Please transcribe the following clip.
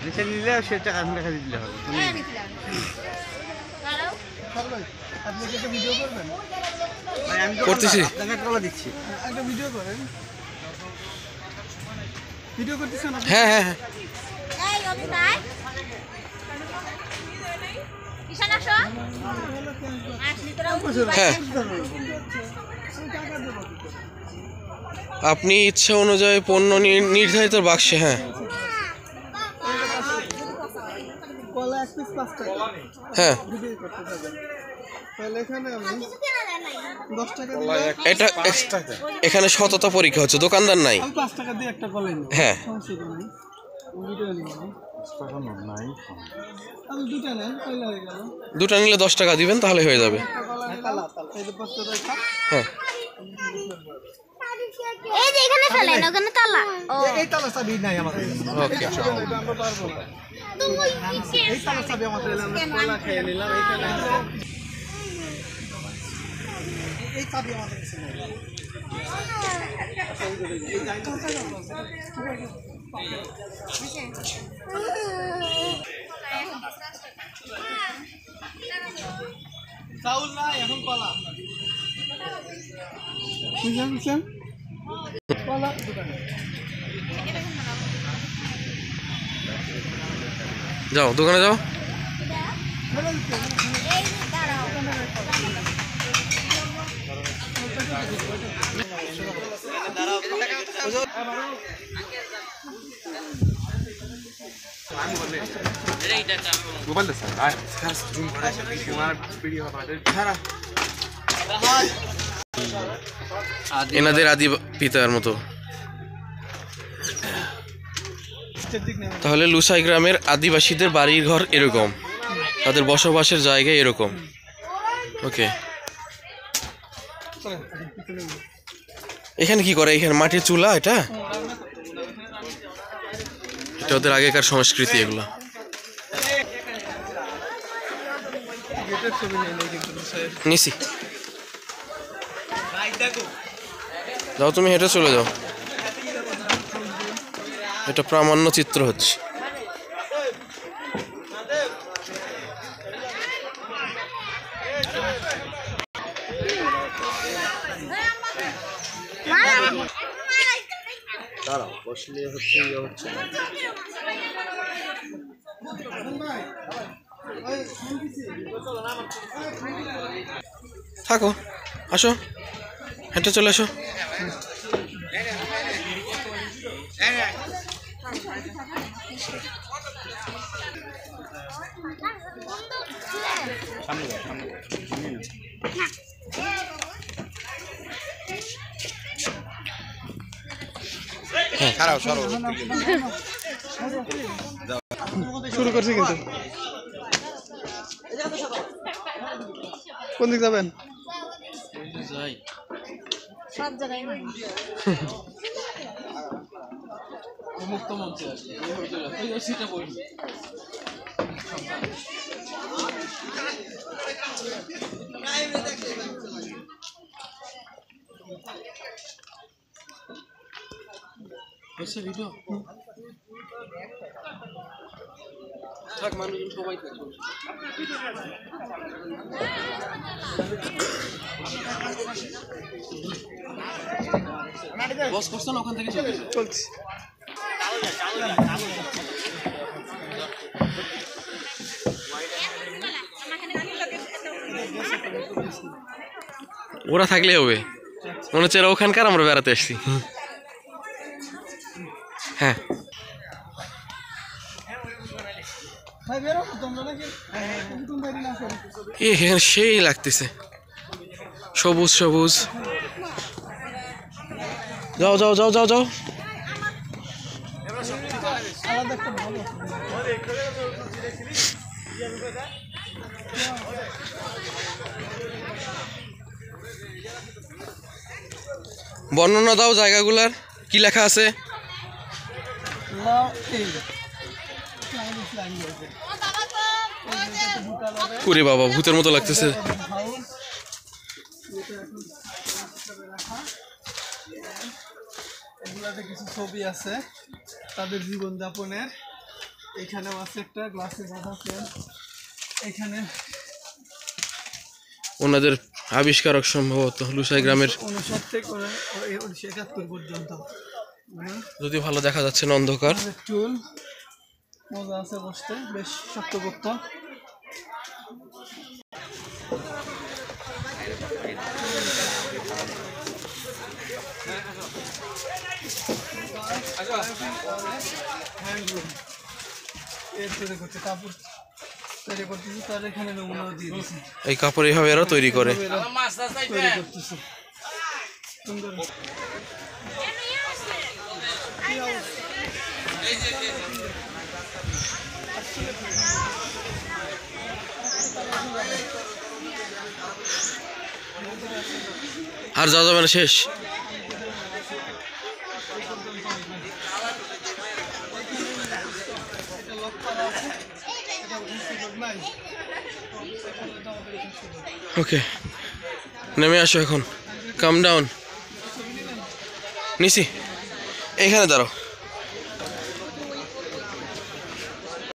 নিচে নিলে সেটা এখন দেখা দিলে হবে। আপনি কি একটা ভিডিও করবেন? ভাই আমি করতেছি, আপনাকে কল দিচ্ছি, একটা ভিডিও করেন। ভিডিও করতেছেন? হ্যাঁ হ্যাঁ হ্যাঁ। এই আমি নাই ঈশান আসো আসলি তোরা হ্যাঁ, আপনি ইচ্ছা অনুযায়ী পণ্য নির্ধারিত বাক্সে। হ্যাঁ কলা এক পিস 5 টাকা। হ্যাঁ, ভিডিও করতে যাবেন তাহলে এখানে আমি 10 টাকা এটা এখানে সততা পরীক্ষা হচ্ছে, দোকানদার নাই। আমি 5 টাকা দিয়ে একটা কলা নিই। হ্যাঁ সমস্যা নেই, ভিডিও নিই। 10 টাকা নাই, আমি দুটো নেন, কয়লা হয়ে গেল। দুটা নিলে 10 টাকা দিবেন, তাহলে হয়ে যাবে। এই যে 5 টাকা। হ্যাঁ এই যে এখানে ফেলেন, ওখানে তালা। ও এই তালা চাবি নাই আমাদের। ওকে, এটা আমরা পারবো না। এই তালা চাবি আমাদের, আমরা কলা খেয়ে নিলাম। এই চাবি আমাদের কাছে নেই। চাউল নাই, এখন কলা। বুঝছেন? কলা দোকানে যাও, দোকানে যাও। এই দাঁড়াও এনাদের আদি পিতার মতো। তাহলে লুসাই গ্রামের আদিবাসীদের বাড়ির ঘর এরকম, তাদের বসবাসের জায়গা এরকম। ওকে, এখানে কি করে? এখানে মাটির চুলা, এটা এটা ওদের আগেকার সংস্কৃতি এগুলো। নিছি, যাও তুমি হেঁটে চলে যাও, এটা প্রামাণ্য চিত্র হচ্ছে। দাঁড়াও, বসলে হচ্ছে হচ্ছে থাকো, আসো, হেঁটে চলে আসো। শুরু করছি কিন্তু। কোন দিক যাবেন? সব জায়গায় মুক্ত মঞ্চে আসি, সেটা বলবি। ভিডিও থাক, মানুষজন সবাই থাকবে। বস করছো না, ওখান থেকে চলছি। ওরা থাকলে হবে, মনে হচ্ছে ওখানকার, আমরা বেড়াতে আসছি। হ্যাঁ, এখানে সেই লাগতেছে, সবুজ সবুজ। যাও যাও যাও যাও যাও। বর্ণনা দাও জায়গাগুলার, কি লেখা আছে? হবে ওরে বাবা ভূতের মতো লাগতেছে। হাউস এটা এখন রাখা। এগুলাতে কিছু ছবি আছে তাদের জীবনযাপনের। এখানেও আছে একটা গ্লাসে বাঁধা ফ্রেম। এখানে ওনাদের আবিষ্কারক সম্ভবত লুসাই গ্রামের, 59 থেকে 1971 পর্যন্ত। যদি ভালো দেখা যাচ্ছে না অন্ধকার। চুল মজা আছে বসতে, বেশ শক্তপোক্ত। হ্যান্ডলুম এর তৈরি করতে, কাপড় তৈরি করতেছে, তার এখানে নমুনাও দিয়ে দিচ্ছে। এই কাপড় এইভাবে এরা তৈরি করে। তৈরি করতেছে সুন্দর। আর যাওয়া যাবে না, শেষ। ওকে নেমে আসো এখন, কাম ডাউন। নিছি, এখানে দাঁড়াও।